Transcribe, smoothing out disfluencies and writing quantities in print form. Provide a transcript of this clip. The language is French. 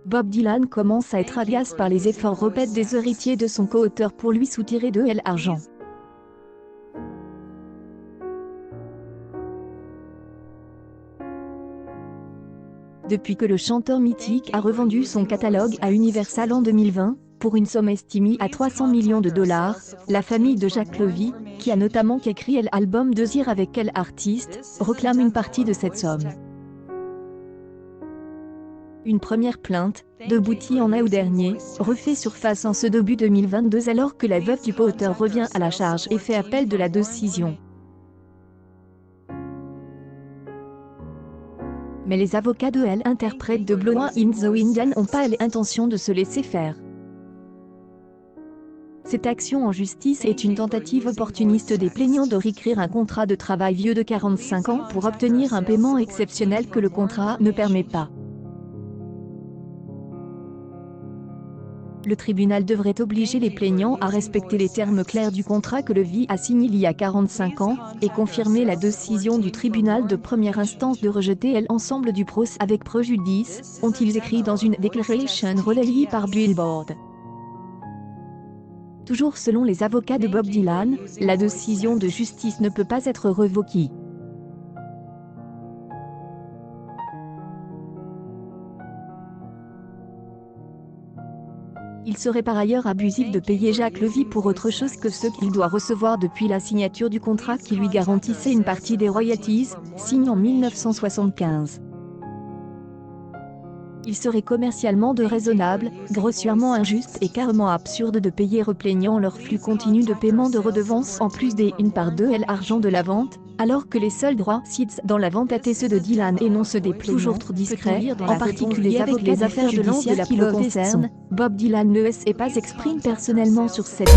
Bob Dylan commence à être agace par les efforts répétés des héritiers de son co-auteur pour lui soutirer de l'argent. Depuis que le chanteur mythique a revendu son catalogue à Universal en 2020, pour une somme estimée à 300 millions de dollars, la famille de Jack Levy, qui a notamment écrit l'album Desire avec quel artiste, réclame une partie de cette somme. Une première plainte, déboutie en août dernier, refait surface en ce début 2022 alors que la veuve du auteur revient à la charge et fait appel de la décision. Mais les avocats de l'interprète de Blowin' in the Wind n'ont pas l'intention de se laisser faire. Cette action en justice est une tentative opportuniste des plaignants de réécrire un contrat de travail vieux de 45 ans pour obtenir un paiement exceptionnel que le contrat ne permet pas. Le tribunal devrait obliger les plaignants à respecter les termes clairs du contrat que Levy a signé il y a 45 ans, et confirmer la décision du tribunal de première instance de rejeter l'ensemble du procès avec préjudice, ont-ils écrit dans une déclaration relayée par Billboard. Toujours selon les avocats de Bob Dylan, la décision de justice ne peut pas être révoquée. Il serait par ailleurs abusif de payer Jack Levy pour autre chose que ce qu'il doit recevoir depuis la signature du contrat qui lui garantissait une partie des royalties, signé en 1975. Il serait commercialement déraisonnable, grossièrement injuste et carrément absurde de payer aux plaignants leur flux continu de paiement de redevances en plus d'une part de l'argent de la vente, alors que les seuls droits sites dans la vente étaient ceux de Dylan et non ceux des plaignants. Toujours trop discret, en particulier avec les affaires judiciaires qui le concernent, Bob Dylan ne s'est pas exprimé personnellement sur cette